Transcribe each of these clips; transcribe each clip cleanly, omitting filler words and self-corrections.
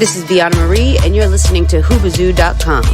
This is Bianna Marie, and you're listening to Hoobazoo.com.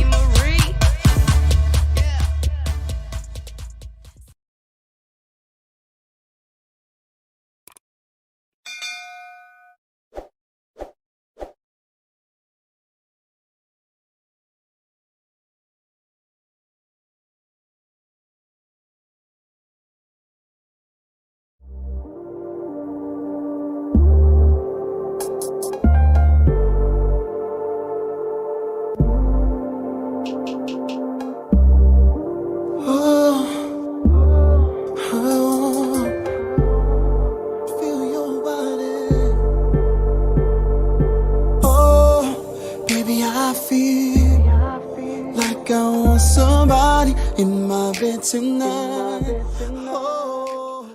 In my bed tonight. Oh.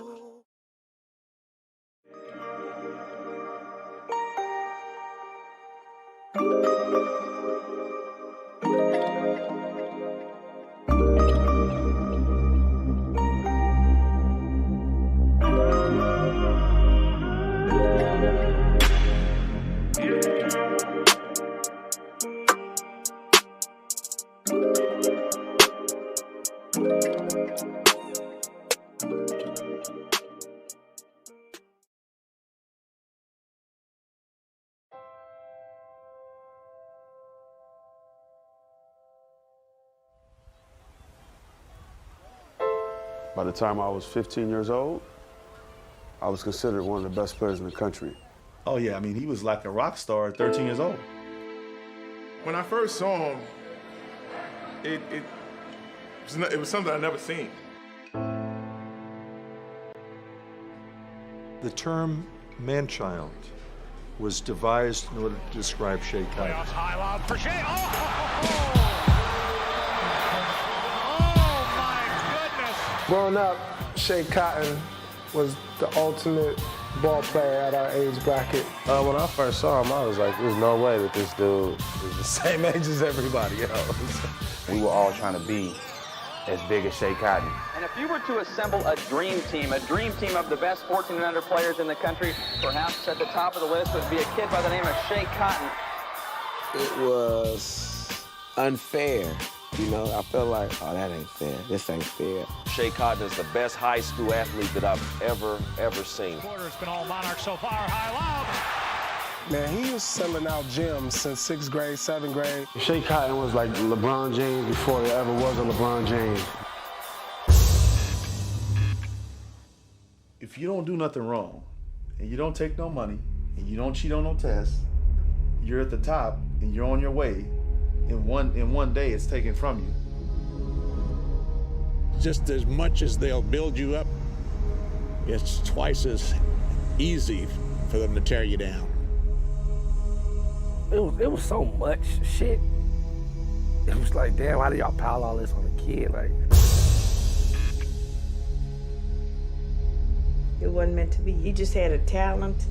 By the time I was 15 years old, I was considered one of the best players in the country. Oh yeah, I mean, he was like a rock star at 13 years old. When I first saw him, it was something I'd never seen. The term man-child was devised in order to describe Shea Cotton. Playoffs high lob for Shea. Growing up, Shea Cotton was the ultimate ball player at our age bracket. When I first saw him, I was like, there's no way that this dude is the same age as everybody else. We were all trying to be as big as Shea Cotton. And if you were to assemble a dream team of the best 14 and under players in the country, perhaps at the top of the list would be a kid by the name of Shea Cotton. It was unfair. You know, I felt like, oh, that ain't fair. This ain't fair. Shea Cotton is the best high school athlete that I've ever seen. Quarter's been all Monarchs so far. High lob. Man, he was selling out gyms since 6th grade, 7th grade. Shea Cotton was like LeBron James before there ever was a LeBron James. If you don't do nothing wrong, and you don't take no money, and you don't cheat on no tests, you're at the top, and you're on your way. In one day, it's taken from you. Just as much as they'll build you up, it's twice as easy for them to tear you down. It was so much shit. It was like, damn, how do y'all pile all this on a kid? Like, it wasn't meant to be. He just had a talent,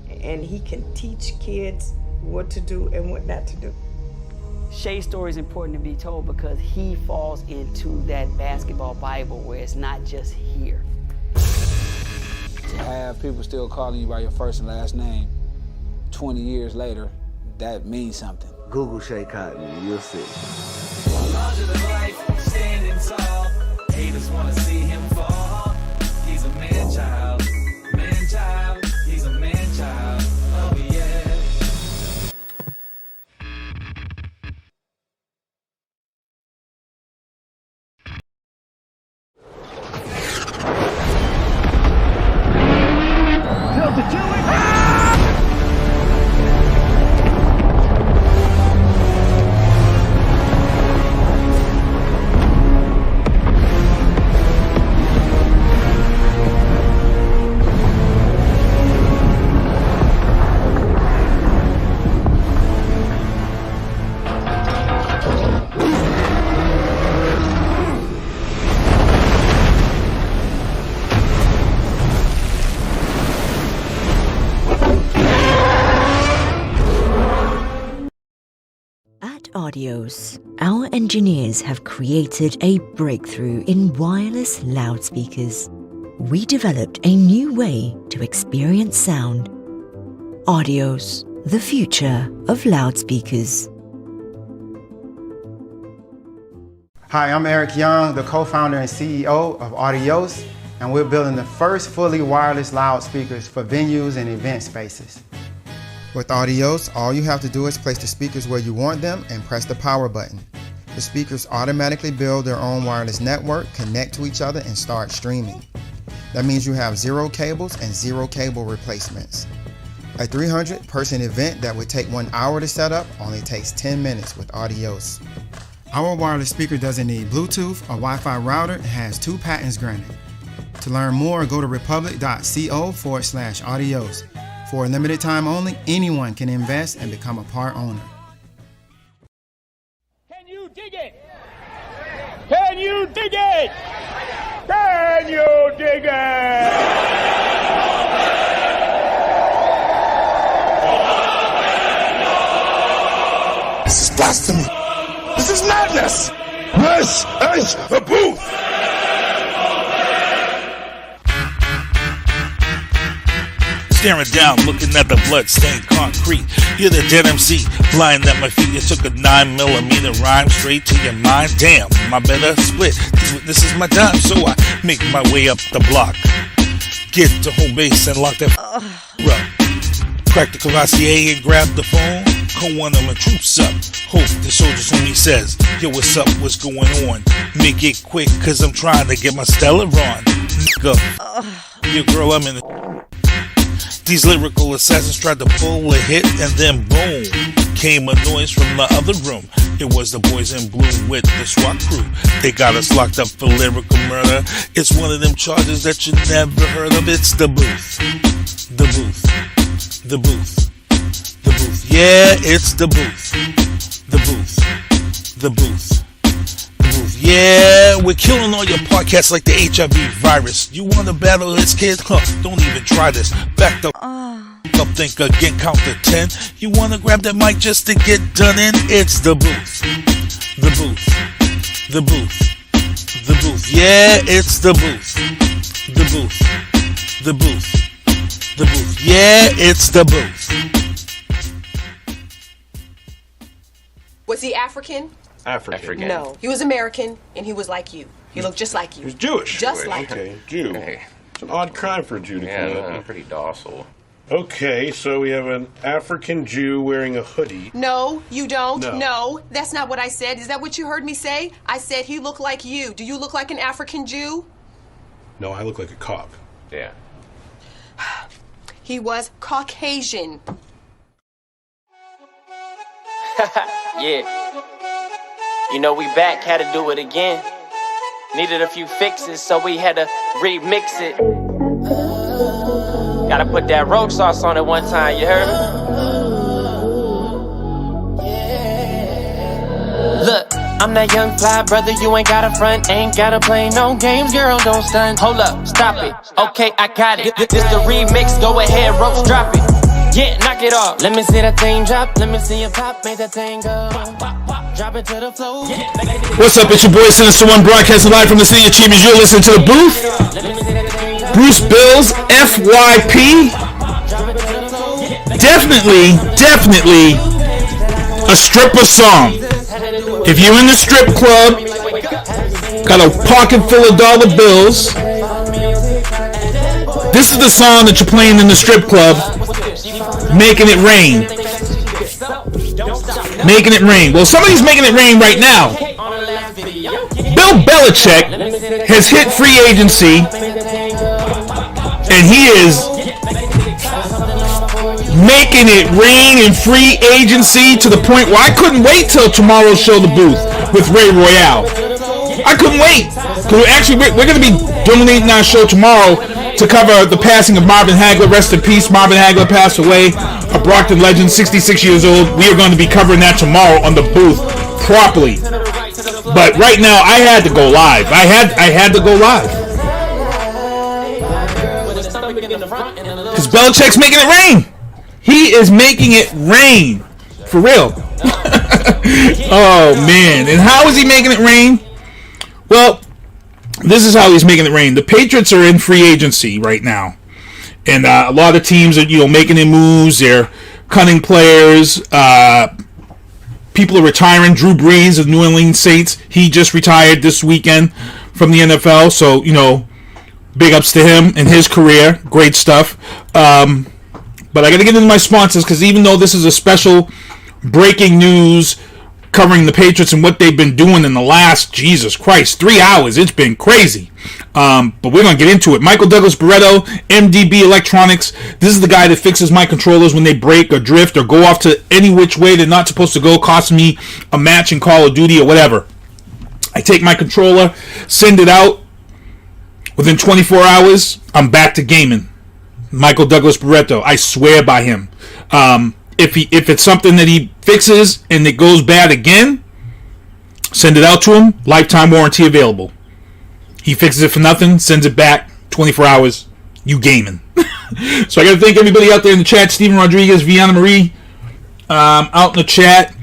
and he can teach kids what to do and what not to do. Shea's story is important to be told because he falls into that basketball Bible where it's not just here. To have people still calling you by your first and last name 20 years later, that means something. Google Shea Cotton, you'll see. Larger than life, standing tall. Haters wanna see him fall. He's a man-child, man-child. He's a man-child, oh yeah. Audios, our engineers have created a breakthrough in wireless loudspeakers. We developed a new way to experience sound. Audios, the future of loudspeakers. Hi, I'm Eric Young, the co-founder and CEO of Audios, and we're building the first fully wireless loudspeakers for venues and event spaces. With Audios, all you have to do is place the speakers where you want them and press the power button. The speakers automatically build their own wireless network, connect to each other, and start streaming. That means you have 0 cables and 0 cable replacements. A 300-person event that would take 1 hour to set up only takes 10 minutes with Audios. Our wireless speaker doesn't need Bluetooth or Wi-Fi router and has 2 patents granted. To learn more, go to republic.co/audios. For a limited time only, anyone can invest and become a part owner. Can you dig it? Can you dig it? Can you dig it? This is blasphemy. This is madness. This is a booth. Staring down, looking at the blood-stained concrete. You're the dead MC, lying at my feet. You took a 9mm rhyme straight to your mind. Damn, I better split. This is my time, so I make my way up the block. Get to home base and lock that up. Crack the Cavassier and grab the phone. Call one of my troops up. Hope the soldier's homie says, yo, what's up, what's going on? Make it quick, cause I'm trying to get my Stella on. Nigga, your girl, I'm in the... These lyrical assassins tried to pull a hit, and then boom, came a noise from the other room. It was the boys in blue with the SWAT crew. They got us locked up for lyrical murder. It's one of them charges that you never heard of. It's the booth. The booth. The booth. The booth. Yeah, it's the booth. The booth. The booth. The booth. Yeah, we're killing all your podcasts like the HIV virus. You want to battle this kid? Huh, don't even try this. Back the up, think again, count to 10. You want to grab that mic just to get done in? It's the booth. The booth. The booth. The booth. Yeah, it's the booth. The booth. The booth. The booth. Yeah, it's the booth. Was he African? African. No. He was American, and he was like you. He looked just like you. He was Jewish. Just like okay. you. Jew. Okay. It's an odd crime for a Jew to commit. I'm pretty docile. Okay, so we have an African Jew wearing a hoodie. No, you don't. No. No, that's not what I said. Is that what you heard me say? I said he looked like you. Do you look like an African Jew? No, I look like a cop. Yeah. He was Caucasian. Yeah. You know, we back, had to do it again. Needed a few fixes, so we had to remix it. Gotta put that roach sauce on it one time, you heard me? Look, I'm that young fly brother, you ain't got a front, ain't gotta play no games, girl, don't stunt. Hold up, stop it, okay, I got it. This the remix, go ahead, roach, drop it. Yeah, knock it off. Let me see that thing drop, let me see you pop, make that thing go. Drop it to the floor. What's up, it's your boy Sinister One, broadcasting live from the City of Achievements. You're listening to The Booth. Bruce Bills, FYP. Definitely a stripper song. If you're in the strip club, got a pocket full of dollar bills, this is the song that you're playing in the strip club, making it rain. Making it rain. Well, somebody's making it rain right now. Bill Belichick has hit free agency, and he is making it rain in free agency to the point where I couldn't wait till tomorrow's show, The Booth, with Ray Royale. I couldn't wait. Because we're going to be dominating our show tomorrow to cover the passing of Marvin Hagler. Rest in peace, Marvin Hagler passed away. A Brockton legend, 66 years old. We are going to be covering that tomorrow on The Booth properly. But right now, I had to go live. I had to go live. Because Belichick's making it rain. He is making it rain. For real. Oh, man. And how is he making it rain? Well, this is how he's making it rain. The Patriots are in free agency right now. And a lot of teams are, making their moves. They're cutting players. People are retiring. Drew Brees of New Orleans Saints, he just retired this weekend from the NFL. So, big ups to him and his career. Great stuff. But I got to get into my sponsors, because even though this is a special breaking news covering the Patriots and what they've been doing in the last, Jesus Christ, 3 hours, it's been crazy. But we're going to get into it. Michael Douglas Barretto, MDB Electronics. This is the guy that fixes my controllers when they break or drift or go off to any which way they're not supposed to go, costing me a match in Call of Duty or whatever. I take my controller, send it out. Within 24 hours, I'm back to gaming. Michael Douglas Barretto, I swear by him. If it's something that he fixes and it goes bad again, send it out to him. Lifetime warranty available. He fixes it for nothing, sends it back. 24 hours, you gaming. So I got to thank everybody out there in the chat. Steven Rodriguez, Vianna Marie, out in the chat.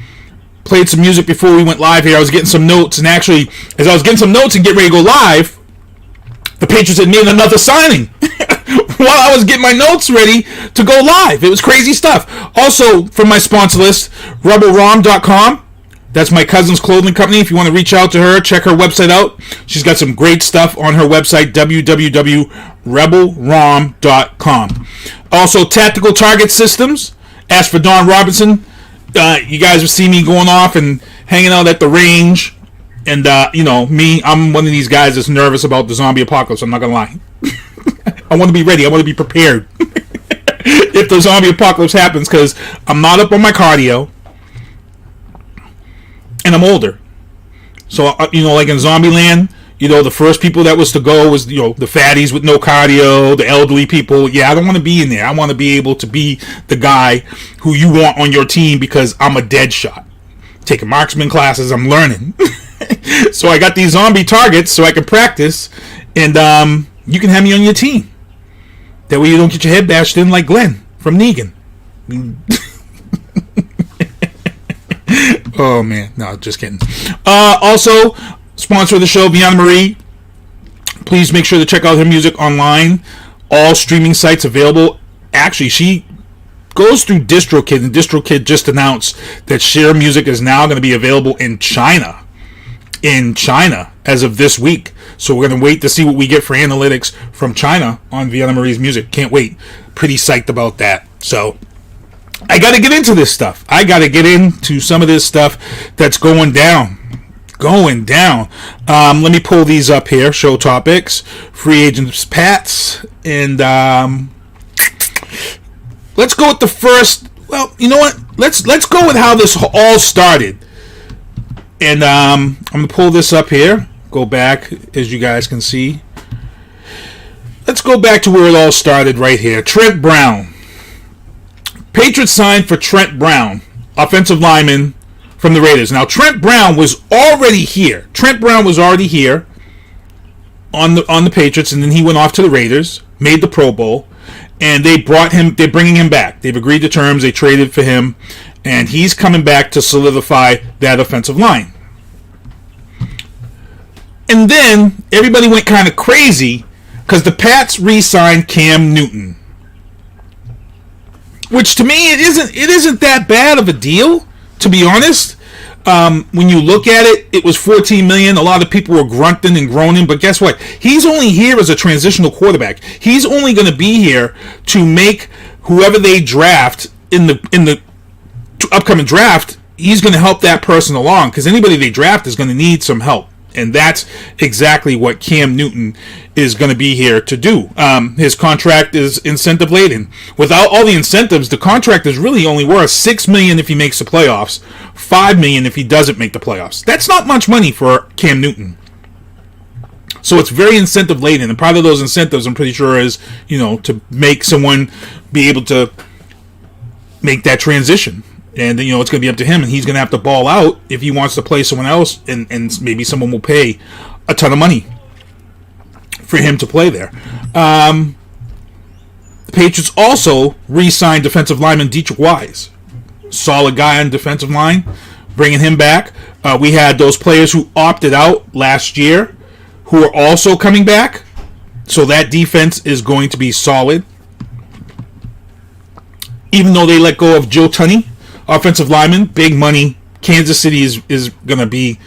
Played some music before we went live here. I was getting some notes, and actually, as I was getting some notes and getting ready to go live, the Patriots had made another signing while I was getting my notes ready to go live. It was crazy stuff. Also, from my sponsor list, rebelrom.com. That's my cousin's clothing company. If you want to reach out to her, check her website out. She's got some great stuff on her website, www.rebelrom.com. Also, Tactical Target Systems. Ask for Don Robinson. You guys will see me going off and hanging out at the range. And, me, I'm one of these guys that's nervous about the zombie apocalypse. I'm not going to lie. I want to be ready. I want to be prepared if the zombie apocalypse happens, because I'm not up on my cardio. And I'm older. So, like in Zombieland, the first people that was to go was, the fatties with no cardio, the elderly people. Yeah, I don't want to be in there. I want to be able to be the guy who you want on your team, because I'm a dead shot. Taking marksman classes, I'm learning. So I got these zombie targets so I can practice, and you can have me on your team. That way you don't get your head bashed in like Glenn from Negan. Oh man, no, just kidding. Also, sponsor of the show, Vianna Marie. Please make sure to check out her music online. All streaming sites available. Actually, she goes through DistroKid, and DistroKid just announced that Share Music is now going to be available in China. As of this week. So we're going to wait to see what we get for analytics from China on Vianna Marie's music. Can't wait. Pretty psyched about that. So I got to get into this stuff. I got to get into some of this stuff that's going down. Let me pull these up here. Show topics. Free agents, Pats. And let's go with the first. Well, you know what? Let's go with how this all started. And I'm going to pull this up here. Go back, as you guys can see. Let's go back to where it all started right here. Trent Brown. Patriots signed for Trent Brown, offensive lineman from the Raiders. Now, Trent Brown was already here. On the Patriots, and then he went off to the Raiders, made the Pro Bowl, and they're bringing him back. They've agreed to terms. They traded for him. And he's coming back to solidify that offensive line. And then everybody went kind of crazy because the Pats re-signed Cam Newton, which to me it isn't that bad of a deal, to be honest. When you look at it, it was $14 million. A lot of people were grunting and groaning, but guess what? He's only here as a transitional quarterback. He's only going to be here to make whoever they draft in the upcoming draft, he's going to help that person along, because anybody they draft is going to need some help, and that's exactly what Cam Newton is going to be here to do. His contract is incentive laden. Without all the incentives, the contract is really only worth $6 million if he makes the playoffs, $5 million if he doesn't make the playoffs. That's not much money for Cam Newton. So it's very incentive laden, and part of those incentives, I'm pretty sure, is to make someone be able to make that transition. And it's going to be up to him, and he's going to have to ball out if he wants to play someone else, and maybe someone will pay a ton of money for him to play there. The Patriots also re-signed defensive lineman Dietrich Wise. Solid guy on defensive line, bringing him back. We had those players who opted out last year who are also coming back, so that defense is going to be solid. even though they let go of Joe Tunney, offensive lineman, big money. Kansas City is going to be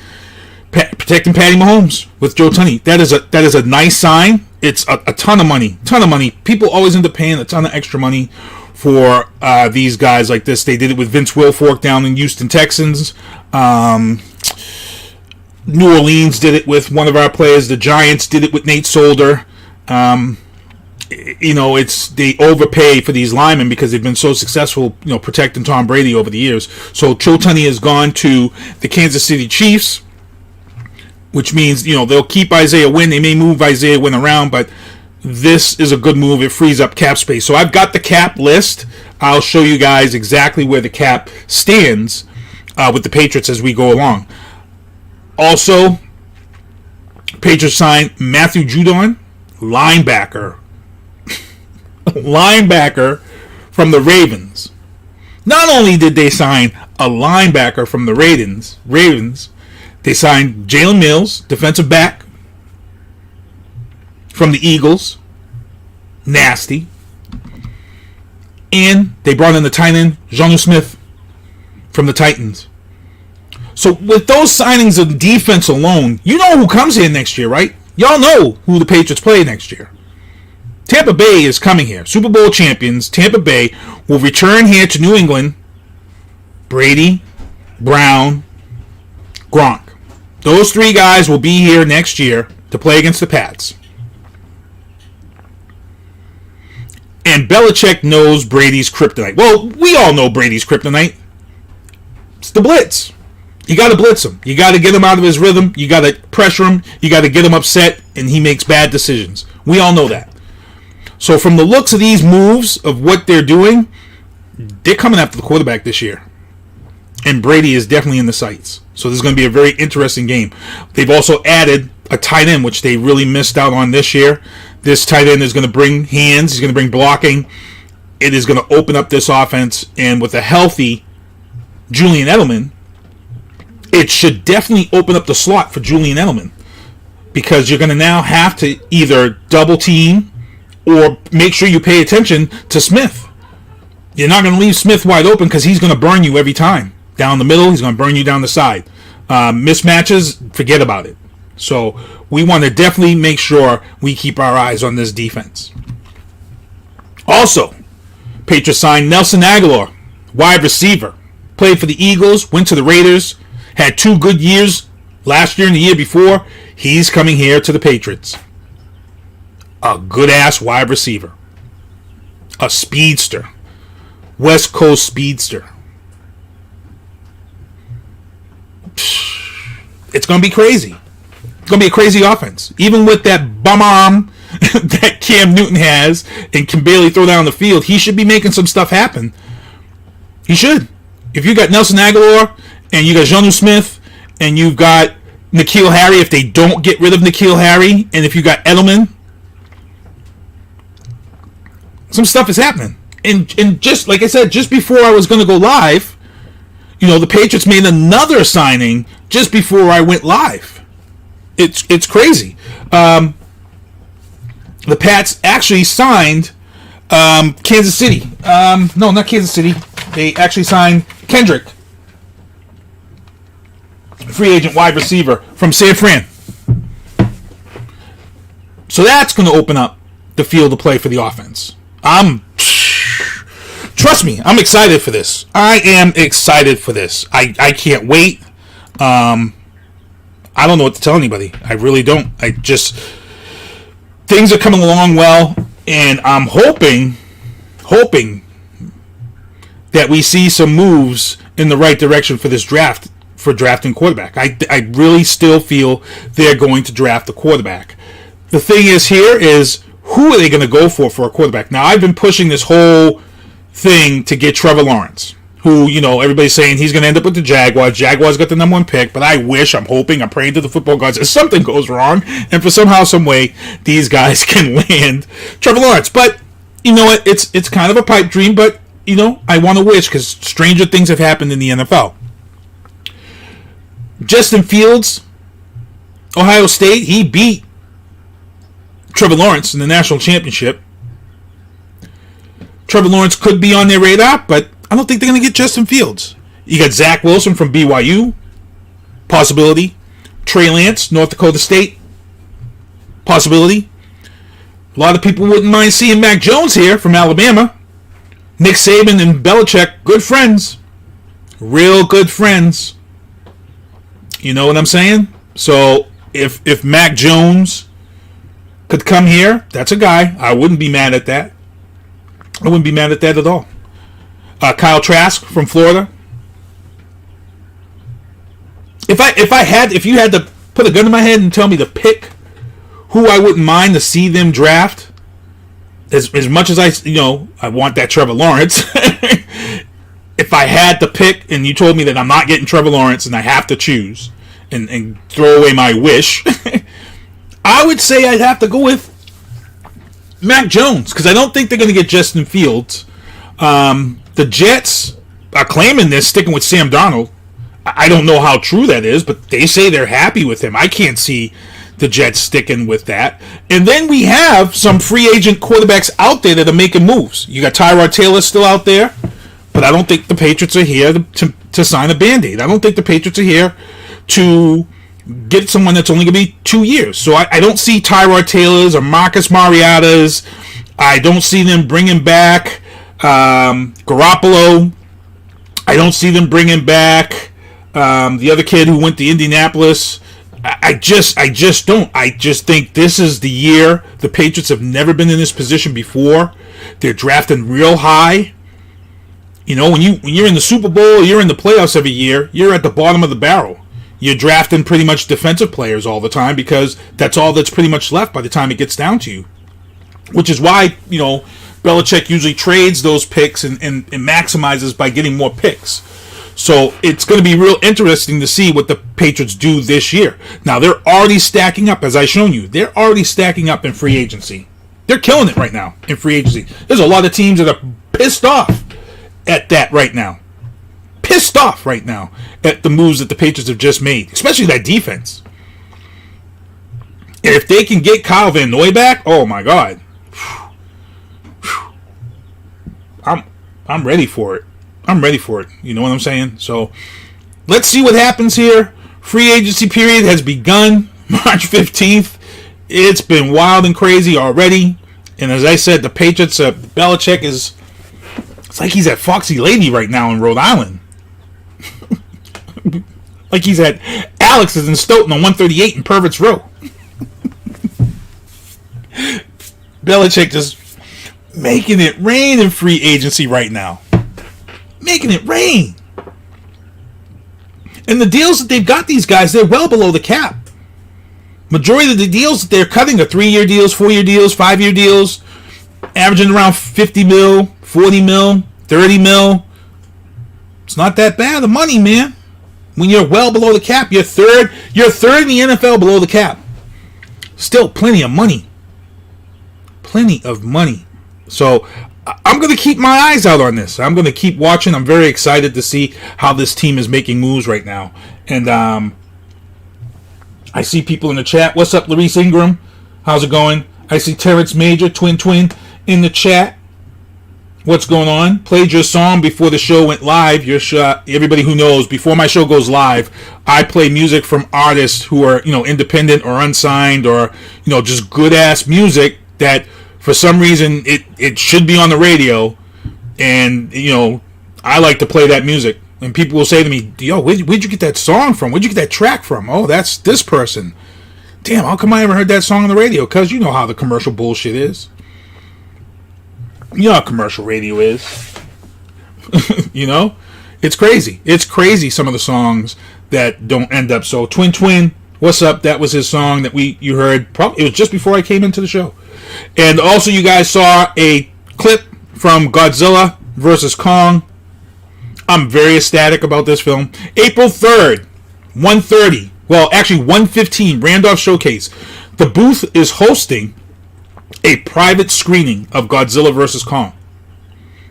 protecting Patty Mahomes with Joe Tunney. That is a nice sign. It's a ton of money. People always end up paying a ton of extra money for these guys like this. They did it with Vince Wilfork down in Houston Texans. New Orleans did it with one of our players. The Giants did it with Nate Solder. They overpay for these linemen because they've been so successful, protecting Tom Brady over the years. So Joe Tunney has gone to the Kansas City Chiefs, which means, they'll keep Isaiah Wynn. They may move Isaiah Wynn around, but this is a good move. It frees up cap space. So I've got the cap list. I'll show you guys exactly where the cap stands with the Patriots as we go along. Also, Patriots signed Matthew Judon, linebacker from the Ravens. Not only did they sign a linebacker from the Ravens, they signed Jalen Mills, defensive back from the Eagles. Nasty. And they brought in the tight end, Jonnu Smith from the Titans. So with those signings of defense alone, you know who comes here next year, right? Y'all know who the Patriots play next year. Tampa Bay is coming here. Super Bowl champions, Tampa Bay, will return here to New England. Brady, Brown, Gronk. Those three guys will be here next year to play against the Pats. And Belichick knows Brady's kryptonite. Well, we all know Brady's kryptonite. It's the blitz. You got to blitz him. You got to get him out of his rhythm. You got to pressure him. You got to get him upset, and he makes bad decisions. We all know that. So from the looks of these moves, of what they're doing, they're coming after the quarterback this year. And Brady is definitely in the sights. So this is going to be a very interesting game. They've also added a tight end, which they really missed out on this year. This tight end is going to bring hands. He's going to bring blocking. It is going to open up this offense. And with a healthy Julian Edelman, it should definitely open up the slot for Julian Edelman, because you're going to now have to either double team or make sure you pay attention to Smith. You're not going to leave Smith wide open because he's going to burn you every time. Down the middle, he's going to burn you down the side. Mismatches, forget about it. So we want to definitely make sure we keep our eyes on this defense. Also, Patriots signed Nelson Aguilar, wide receiver. Played for the Eagles, went to the Raiders, had 2 good years last year and the year before. He's coming here to the Patriots. A good-ass wide receiver. A speedster. West Coast speedster. It's going to be crazy. It's going to be a crazy offense. Even with that bum arm that Cam Newton has and can barely throw down the field, he should be making some stuff happen. He should. If you got Nelson Aguilar and you got Jonnu Smith and you've got N'Keal Harry, if they don't get rid of N'Keal Harry, and if you got Edelman, some stuff is happening. And just like I said, just before I was going to go live, the Patriots made another signing just before I went live. It's crazy. The Pats actually signed Kansas City. No, not Kansas City. They actually signed Kendrick, free agent wide receiver from San Fran. So that's going to open up the field of play for the offense. Trust me, I'm excited for this. I am excited for this. I can't wait. I don't know what to tell anybody. I really don't. Things are coming along well, and I'm hoping that we see some moves in the right direction for this draft, for drafting quarterback. I really still feel they're going to draft a quarterback. The thing is who are they going to go for a quarterback? Now, I've been pushing this whole thing to get Trevor Lawrence, who, everybody's saying he's going to end up with the Jaguars. Jaguars got the number 1 pick, but I'm hoping, I'm praying to the football gods that something goes wrong, and for somehow, some way, these guys can land Trevor Lawrence. But, you know what, it's kind of a pipe dream, but, I want to wish, because stranger things have happened in the NFL. Justin Fields, Ohio State, he beat Trevor Lawrence in the national championship. Trevor Lawrence could be on their radar, but I don't think they're going to get Justin Fields. You got Zach Wilson from BYU, possibility. Trey Lance, North Dakota State, possibility. A lot of people wouldn't mind seeing Mac Jones here from Alabama. Nick Saban and Belichick, good friends. Real good friends. You know what I'm saying? So if Mac Jones could come here, that's a guy. I wouldn't be mad at that. I wouldn't be mad at that at all. Kyle Trask from Florida. If you had to put a gun in my head and tell me to pick who I wouldn't mind to see them draft, as much as I want that Trevor Lawrence. If I had to pick, and you told me that I'm not getting Trevor Lawrence, and I have to choose and throw away my wish, I would say I'd have to go with Mac Jones, because I don't think they're going to get Justin Fields. The Jets are claiming they're sticking with Sam Darnold. I don't know how true that is, but they say they're happy with him. I can't see the Jets sticking with that. And then we have some free agent quarterbacks out there that are making moves. You got Tyrod Taylor still out there, but I don't think the Patriots are here to sign a Band-Aid. I don't think the Patriots are here to get someone that's only going to be 2 years. So I don't see Tyrod Taylor's or Marcus Mariota's. I don't see them bringing back Garoppolo. I don't see them bringing back the other kid who went to Indianapolis. I just don't. I just think this is the year. The Patriots have never been in this position before. They're drafting real high. You know, when you're in the Super Bowl, you're in the playoffs every year, you're at the bottom of the barrel. You're drafting pretty much defensive players all the time because that's all that's pretty much left by the time it gets down to you. Which is why, Belichick usually trades those picks and maximizes by getting more picks. So it's going to be real interesting to see what the Patriots do this year. Now, they're already stacking up, as I've shown you. They're already stacking up in free agency. They're killing it right now in free agency. There's a lot of teams that are pissed off at that right now. Pissed off right now at the moves that the Patriots have just made, especially that defense. And if they can get Kyle Van Noy back, oh my God. I'm ready for it. I'm ready for it. You know what I'm saying? So let's see what happens here. Free agency period has begun March 15th. It's been wild and crazy already. And as I said, the Patriots, Belichick it's like he's at Foxy Lady right now in Rhode Island. Like he's at Alex's in Stoughton on 138 in Purvis Row. Belichick just making it rain in free agency right now. Making it rain. And the deals that they've got these guys, they're well below the cap. Majority of the deals that they're cutting are 3-year deals, 4-year deals, 5-year deals, averaging around 50 mil, 40 mil, 30 mil. It's not that bad of money, man. When you're well below the cap, you're third in the NFL below the cap. Still plenty of money. Plenty of money. So I'm going to keep my eyes out on this. I'm going to keep watching. I'm very excited to see how this team is making moves right now. And I see people in the chat. What's up, Larice Ingram? How's it going? I see Terrence Major, Twin, in the chat. What's going on? Played your song before the show went live. Everybody who knows, before my show goes live, I play music from artists who are, independent or unsigned or, just good-ass music that for some reason it should be on the radio. And, I like to play that music. And people will say to me, yo, where'd you get that song from? Where'd you get that track from? Oh, that's this person. Damn, how come I haven't heard that song on the radio? Because you know how the commercial bullshit is. You know how commercial radio is. It's crazy. It's crazy, some of the songs that don't end up. So Twin, what's up? That was his song that you heard. Probably it was just before I came into the show. And also you guys saw a clip from Godzilla vs. Kong. I'm very ecstatic about this film. April 3rd, 1:30. Well, actually 1:15, Randolph Showcase. The booth is hosting a private screening of Godzilla vs. Kong.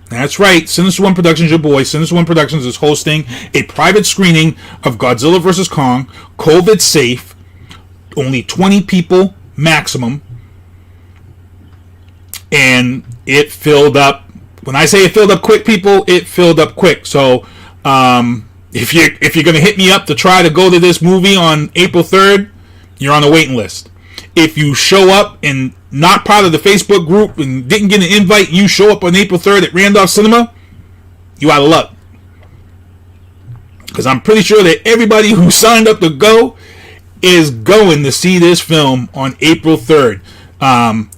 That's right. Sinister One Productions, your boy, Sinister One Productions is hosting a private screening of Godzilla vs. Kong. COVID safe. Only 20 people maximum. And it filled up When I say it filled up quick, people, it filled up quick. So if you're going to hit me up to try to go to this movie on April 3rd, you're on the waiting list. If you show up and not part of the Facebook group and didn't get an invite, you show up on April 3rd at Randolph Cinema, you out of luck. Because I'm pretty sure that everybody who signed up to go is going to see this film on April 3rd.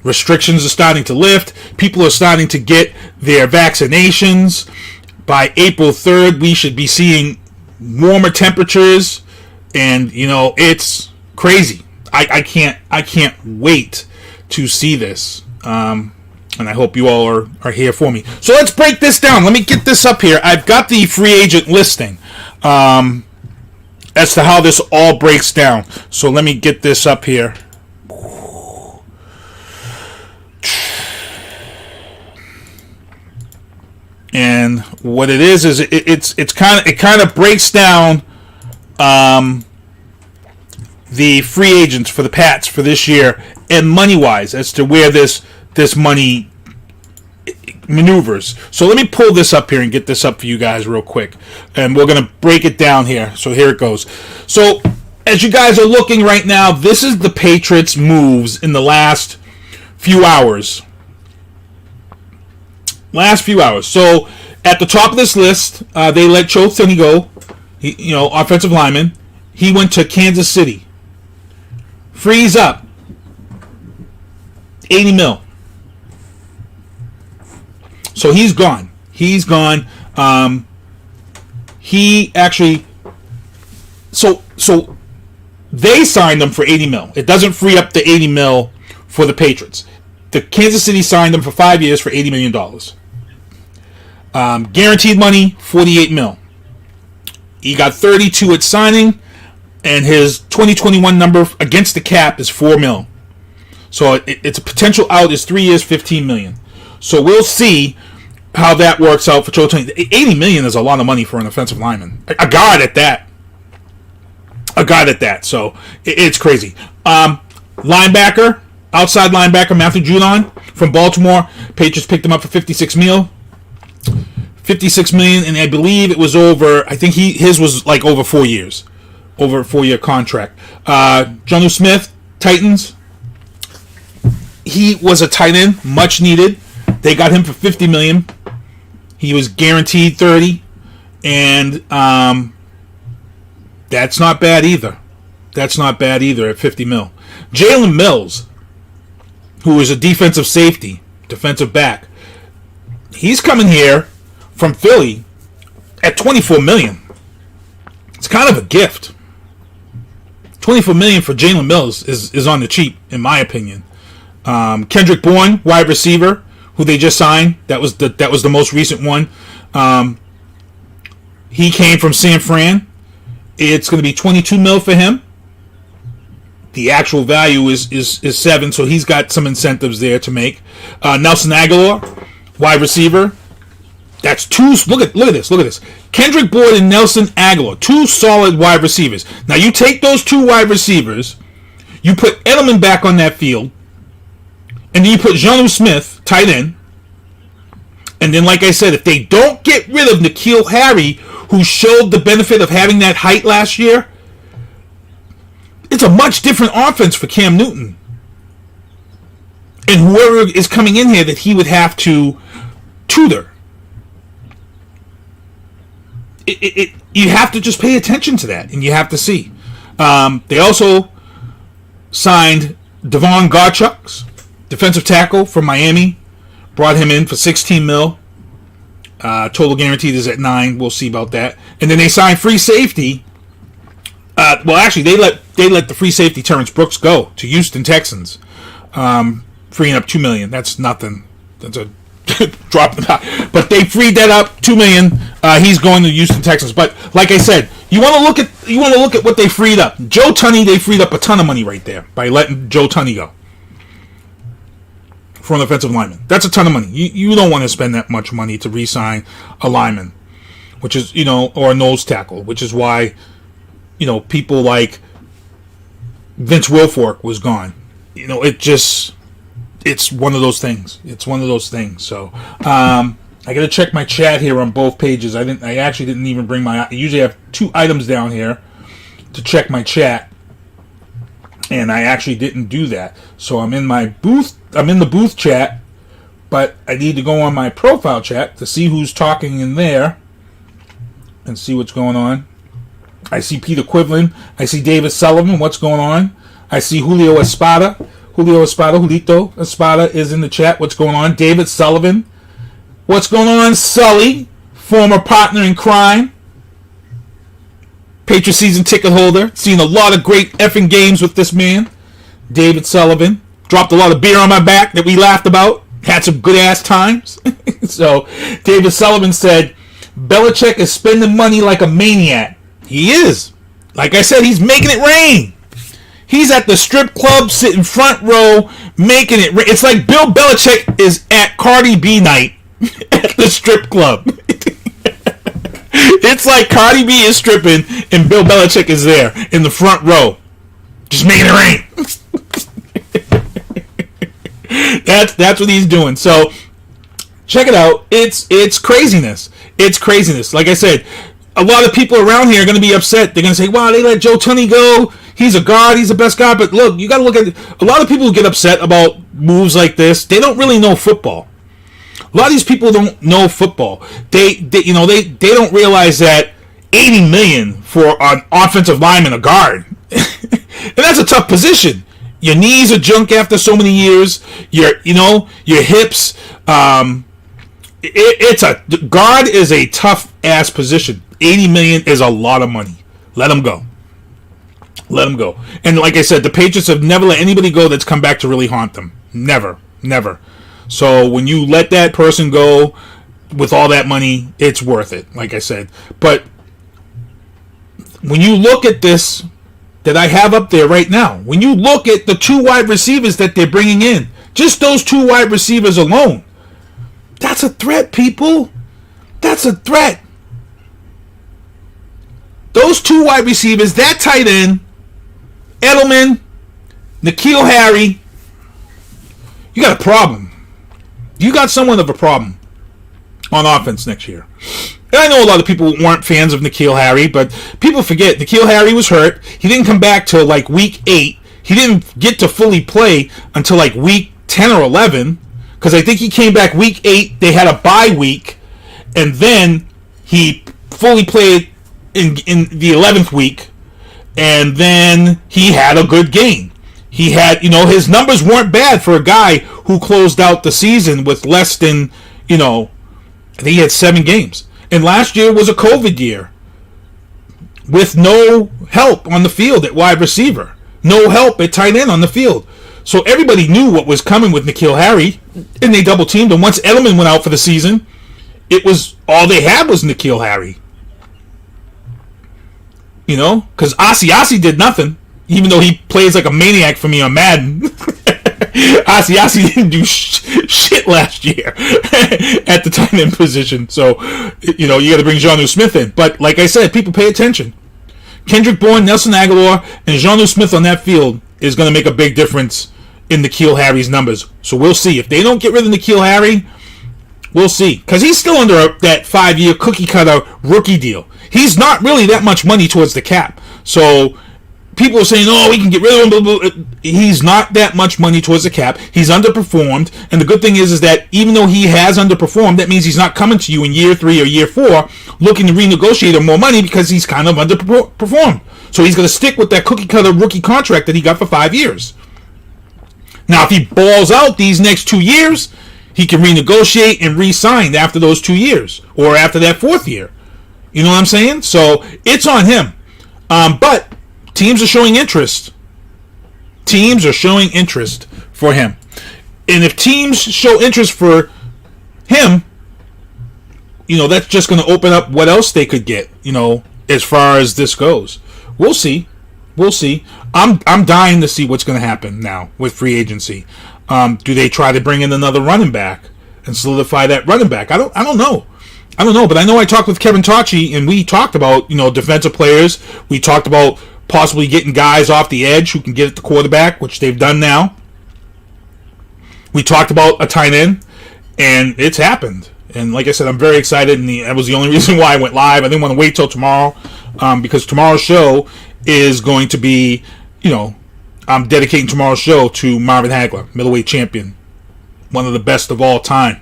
Restrictions are starting to lift. People are starting to get their vaccinations. By April 3rd, we should be seeing warmer temperatures. And, it's crazy. I can't wait to see this. And I hope you all are here for me. So let's break this down. Let me get this up here. I've got the free agent listing as to how this all breaks down. So let me get this up here. And what it is it kind of breaks down the free agents for the Pats for this year and money wise as to where this money maneuvers. So let me pull this up here and get this up for you guys real quick, and we're gonna break it down here. So here it goes. So as you guys are looking right now, this is the Patriots moves in the last few hours. So at the top of this list, they let Joe Thuney go. Offensive lineman. He went to Kansas City. Frees up $80 million. So he's gone. He actually. So they signed him for $80 million. It doesn't free up the $80 million for the Patriots. The Kansas City signed him for 5 years for $80 million. Guaranteed money, $48 million. He got 32 at signing, and his 2021 number against the cap is $4 million. So it's a potential out is 3 years, $15 million. So we'll see how that works out for Joe Thuney. $80 million is a lot of money for an offensive lineman. A guard at that. So it's crazy. Linebacker, outside linebacker Matthew Judon from Baltimore. Patriots picked him up for $56 million. $56 million, and I believe it was over. I think his was like over 4 years, over a 4-year contract. Jonnu Smith, Titans. He was a tight end, much needed. They got him for $50 million. He was guaranteed 30, and that's not bad either. At $50 million. Jalen Mills, who is a defensive safety, defensive back. He's coming here from Philly at $24 million. It's kind of a gift. $24 million for Jalen Mills is on the cheap, in my opinion. Kendrick Bourne, wide receiver, who they just signed. That was the most recent one. He came from San Fran. It's going to be $22 million for him. The actual value is $7 million, so he's got some incentives there to make. Nelson Aguilar, wide receiver. That's two. Look at this. Kendrick Bourne and Nelson Aguilar, two solid wide receivers. Now you take those two wide receivers, you put Edelman back on that field, and then you put Jonnu Smith, tight end. And then, like I said, if they don't get rid of N'Keal Harry, who showed the benefit of having that height last year, it's a much different offense for Cam Newton. And whoever is coming in here that he would have to tutor. You have to just pay attention to that, and you have to see. They also signed Devon Garchucks, defensive tackle from Miami. Brought him in for $16 million. Total guaranteed is at $9 million. We'll see about that. And then they signed free safety. Actually, they let the free safety Terrence Brooks go to Houston Texans, freeing up $2 million. That's nothing. That's a drop in the top. But they freed that up, $2 million. He's going to Houston Texans. But like I said, you want to look at what they freed up. Joe Thuney, they freed up a ton of money right there by letting Joe Thuney go for an offensive lineman. That's a ton of money. You don't want to spend that much money to re-sign a lineman, which is or a nose tackle, which is why people like Vince Wilfork was gone. It's one of those things. So I I got to check my chat here on both pages. I actually didn't even bring I usually have 2 items down here to check my chat, and I actually didn't do that. So I'm in my booth. I'm in the booth chat, but I need to go on my profile chat to see who's talking in there and see what's going on. I see Peter Quivlin. I see David Sullivan. What's going on? I see Julio Espada. Julito Espada is in the chat. What's going on? David Sullivan. What's going on? Sully, former partner in crime. Patriot season ticket holder. Seen a lot of great effing games with this man. David Sullivan. Dropped a lot of beer on my back that we laughed about. Had some good ass times. So, David Sullivan said, Belichick is spending money like a maniac. He is. Like I said, he's making it rain. He's at the strip club, sitting front row, making it rain. It's like Bill Belichick is at Cardi B night at the strip club. It's like Cardi B is stripping and Bill Belichick is there in the front row, just making it rain. That's what he's doing. So check it out. It's craziness. It's craziness. Like I said, a lot of people around here are going to be upset. They're going to say, wow, they let Joe Tunney go. He's a guard. He's the best guard. But look, you got to look at a lot of people who get upset about moves like this. They don't really know football. A lot of these people don't know football. They don't realize that $80 million for an offensive lineman, a guard, and that's a tough position. Your knees are junk after so many years. Your hips. It's a guard is a tough ass position. $80 million is a lot of money. Let him go. Let him go. And like I said, the Patriots have never let anybody go that's come back to really haunt them. Never. So when you let that person go with all that money, it's worth it, like I said. But when you look at this that I have up there right now, when you look at the 2 wide receivers that they're bringing in, just those 2 wide receivers alone, that's a threat, people. That's a threat. Those 2 wide receivers, that tight end, Edelman, N'Keal Harry, you got a problem. You got somewhat of a problem on offense next year. And I know a lot of people weren't fans of N'Keal Harry, but people forget N'Keal Harry was hurt. He didn't come back till like week 8. He didn't get to fully play until like week 10 or 11, because I think he came back week 8. They had a bye week, and then he fully played in the 11th week, and then he had a good game. He had, his numbers weren't bad for a guy who closed out the season with less than, I think he had 7 games. And last year was a COVID year with no help on the field at wide receiver, no help at tight end on the field. So everybody knew what was coming with N'Keal Harry, and they double teamed him. Once Edelman went out for the season, it was all they had was N'Keal Harry. Because Asiasi did nothing, even though he plays like a maniac for me on Madden. Asiasi didn't do shit last year at the tight end position. So, you got to bring Jonnu Smith in. But like I said, people pay attention. Kendrick Bourne, Nelson Aguilar, and Jonnu Smith on that field is going to make a big difference in N'Keal Harry's numbers. So we'll see. If they don't get rid of N'Keal Harry, we'll see. Because he's still under that 5-year cookie-cutter rookie deal. He's not really that much money towards the cap. So people are saying, we can get rid of him. Blah, blah, blah. He's not that much money towards the cap. He's underperformed. And the good thing is that even though he has underperformed, that means he's not coming to you in year 3 or year 4 looking to renegotiate him more money because he's kind of underperformed. So he's going to stick with that cookie-cutter rookie contract that he got for 5 years. Now, if he balls out these next 2 years, he can renegotiate and re-sign after those 2 years or after that 4th year. You know what I'm saying? So it's on him. But teams are showing interest. Teams are showing interest for him. And if teams show interest for him, that's just going to open up what else they could get, as far as this goes. We'll see. I'm dying to see what's going to happen now with free agency. Do they try to bring in another running back and solidify that running back? I don't know. But I know I talked with Kevin Tocci, and we talked about, defensive players. We talked about possibly getting guys off the edge who can get at the quarterback, which they've done now. We talked about a tight end, and it's happened. And like I said, I'm very excited, and that was the only reason why I went live. I didn't want to wait till tomorrow, because tomorrow's show is going to be, I'm dedicating tomorrow's show to Marvin Hagler, middleweight champion, one of the best of all time.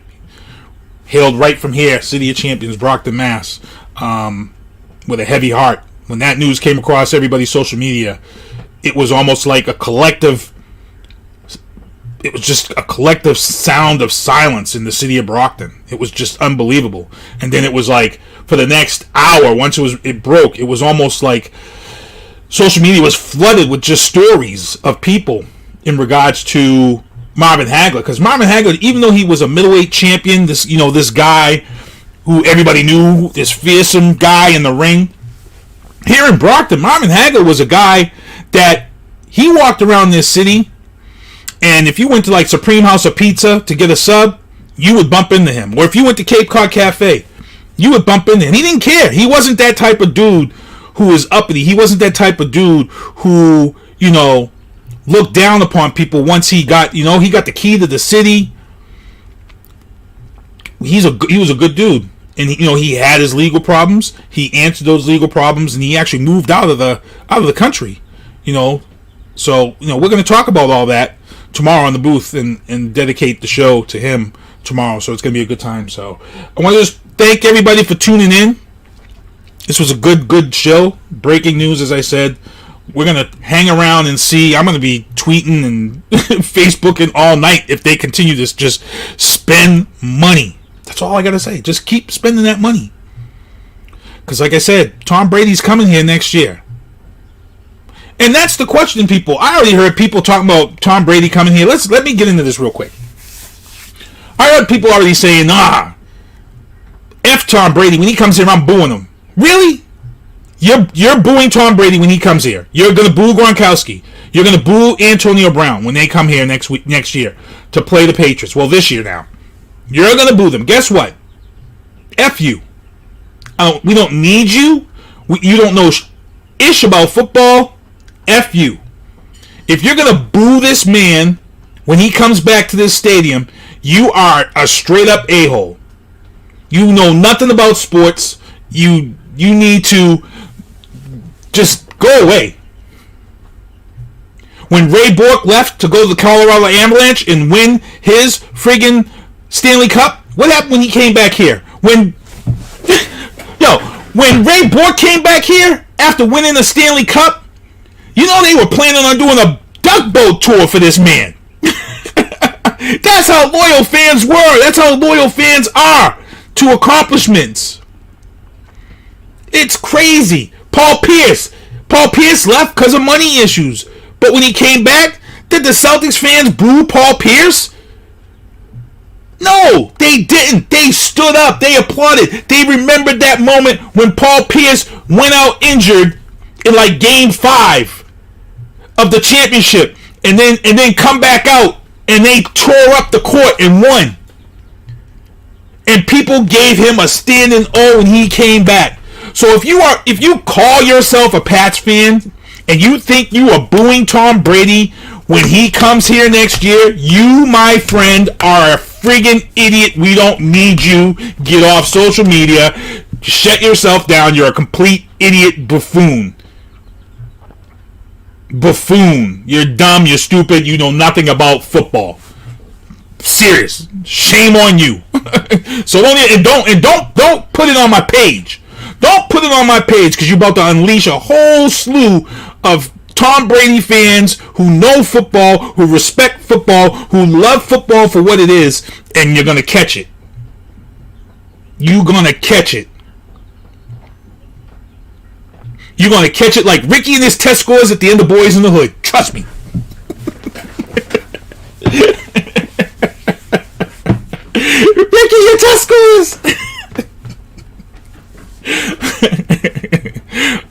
Hailed right from here, City of Champions, Brockton, Mass, with a heavy heart. When that news came across everybody's social media, it was almost like a collective. It was just a collective sound of silence in the city of Brockton. It was just unbelievable. And then it was like, for the next hour, once it broke, it was almost like social media was flooded with just stories of people in regards to Marvin Hagler. Because Marvin Hagler, even though he was a middleweight champion, this guy who everybody knew, this fearsome guy in the ring, here in Brockton, Marvin Hagler was a guy that he walked around this city. And if you went to like Supreme House of Pizza to get a sub, you would bump into him. Or if you went to Cape Cod Cafe, you would bump into him. He didn't care. He wasn't that type of dude who was uppity. He wasn't that type of dude who, looked down upon people once he got the key to the city. He was a good dude. And he had his legal problems. He answered those legal problems, and he actually moved out of the country. So we're going to talk about all that tomorrow on the booth and dedicate the show to him tomorrow. So it's going to be a good time. So I want to just thank everybody for tuning in. This was a good show. Breaking news, as I said. We're going to hang around and see. I'm going to be tweeting and Facebooking all night if they continue this. Just spend money. That's all I got to say. Just keep spending that money. Because like I said, Tom Brady's coming here next year. And that's the question, people. I already heard people talking about Tom Brady coming here. Let me get into this real quick. I heard people already saying, F Tom Brady. When he comes here, I'm booing him. Really? You're booing Tom Brady when he comes here. You're going to boo Gronkowski. You're going to boo Antonio Brown when they come here next year to play the Patriots. Well, this year now. You're going to boo them. Guess what? F you. We don't need you. You don't know ish about football. F you. If you're going to boo this man when he comes back to this stadium, you are a straight up a-hole. You know nothing about sports. You need to just go away. When Ray Bork left to go to the Colorado Avalanche and win his friggin' Stanley Cup, what happened when he came back here? When Ray Bork came back here after winning the Stanley Cup, they were planning on doing a duck boat tour for this man. That's how loyal fans were. That's how loyal fans are to accomplishments. It's crazy. Paul Pierce left because of money issues. But when he came back, did the Celtics fans boo Paul Pierce? No, they didn't. They stood up. They applauded. They remembered that moment when Paul Pierce went out injured in like Game 5 of the championship, and then come back out, and they tore up the court and won. And people gave him a standing O when he came back. So if you call yourself a Pats fan and you think you are booing Tom Brady when he comes here next year, you, my friend, are a friggin' idiot. We don't need you. Get off social media. Shut yourself down. You're a complete idiot buffoon. Buffoon. You're dumb. You're stupid. You know nothing about football. Serious. Shame on you. So don't put it on my page. Don't put it on my page because you're about to unleash a whole slew of Tom Brady fans who know football, who respect football, who love football for what it is, and you're going to catch it. You're going to catch it. You're going to catch it like Ricky and his test scores at the end of Boys in the Hood. Trust me. Ricky, your test scores!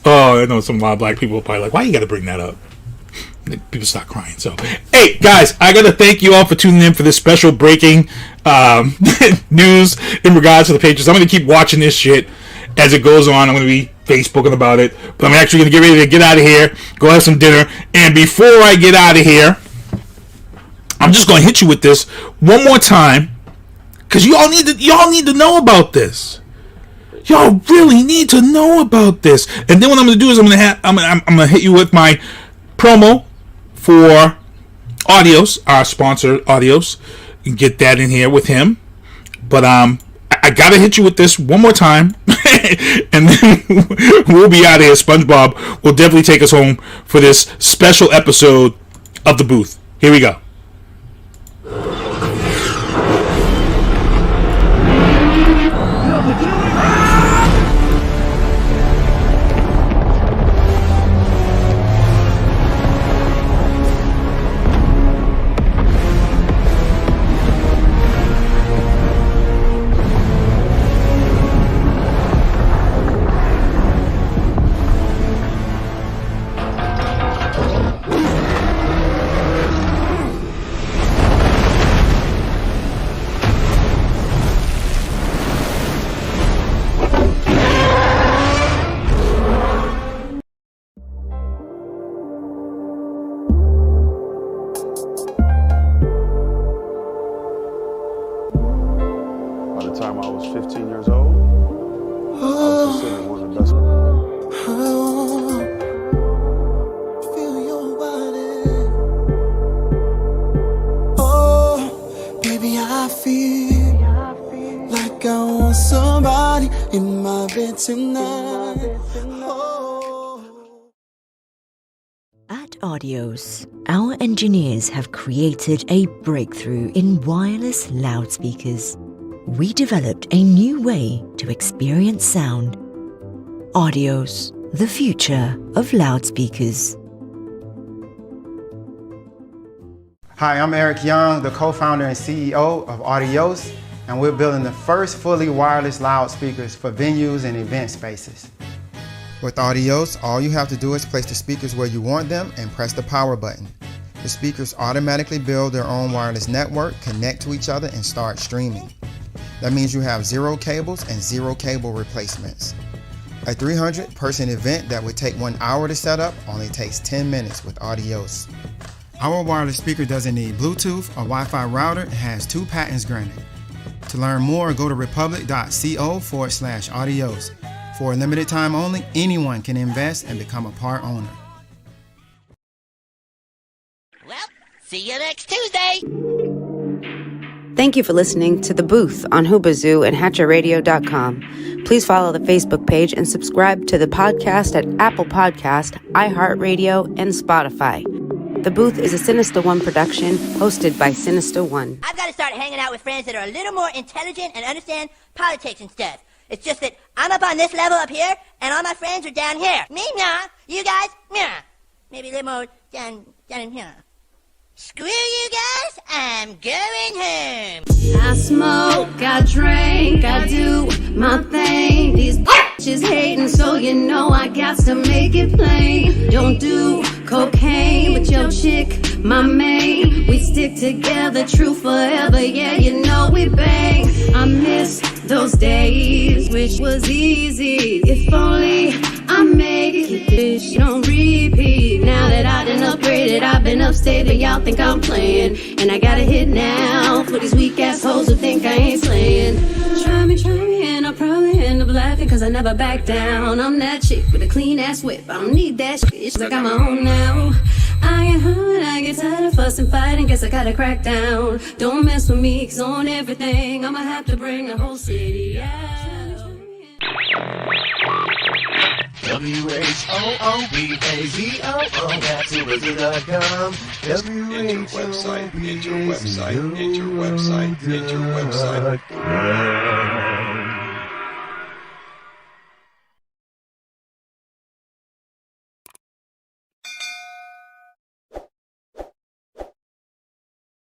Oh, I know some lot of black people are probably like, why you got to bring that up? People start crying. So, hey, guys, I got to thank you all for tuning in for this special breaking news in regards to the Patriots. I'm going to keep watching this shit as it goes on. I'm going to be Facebooking about it. But I'm actually going to get ready to get out of here, go have some dinner. And before I get out of here, I'm just going to hit you with this one more time. Because y'all need to know about this. Y'all really need to know about this. And then what I'm gonna do is I'm gonna hit you with my promo for Audios, our sponsor Audios, and get that in here with him. But I gotta hit you with this one more time, and then we'll be out of here. SpongeBob will definitely take us home for this special episode of The Booth. Here we go. By the time I was 15 years old, I was considered one of the best. Oh, baby, I feel like I want somebody in my bed tonight. At Audios, our engineers have created a breakthrough in wireless loudspeakers. We developed a new way to experience sound. Audios, the future of loudspeakers. Hi, I'm Eric Young, the co-founder and CEO of Audios, and we're building the first fully wireless loudspeakers for venues and event spaces. With Audios, all you have to do is place the speakers where you want them and press the power button. The speakers automatically build their own wireless network, connect to each other, and start streaming. That means you have 0 cables and 0 cable replacements. A 300-person event that would take 1 hour to set up only takes 10 minutes with Audios. Our wireless speaker doesn't need Bluetooth or Wi-Fi router and has 2 patents granted. To learn more, go to republic.co/audios. For a limited time only, anyone can invest and become a part owner. Well, see you next Tuesday. Thank you for listening to The Booth on Hoobazoo and HatcherRadio.com. Please follow the Facebook page and subscribe to the podcast at Apple Podcast, iHeartRadio, and Spotify. The Booth is a Sinister One production hosted by Sinister One. I've got to start hanging out with friends that are a little more intelligent and understand politics and stuff. It's just that I'm up on this level up here, and all my friends are down here. Me, nah. You guys, nah. Maybe a little more down in here. Screw you guys, I'm going home. I smoke, I drink, I do my thing. These bitches hating, so you know I got to make it plain. Don't do cocaine with your chick, my main. We stick together, true forever, yeah, you know we bang. I miss those days, which was easy. If only I made it, this on repeat. Now that I done upgraded, I've been upstate, and y'all think I'm playing. And I got a hit now for these weak assholes who think I ain't slaying. Try me, and I'll probably end up laughing, cause I never back down. I'm that chick with a clean ass whip. I don't need that shit, cause I got my own now. I get hurt, I get tired of fussing, fighting, guess I gotta crack down. Don't mess with me, cause on everything I'ma have to bring the whole city out. WHOOBAZOO, that's Hoobazoo.com. Enter website.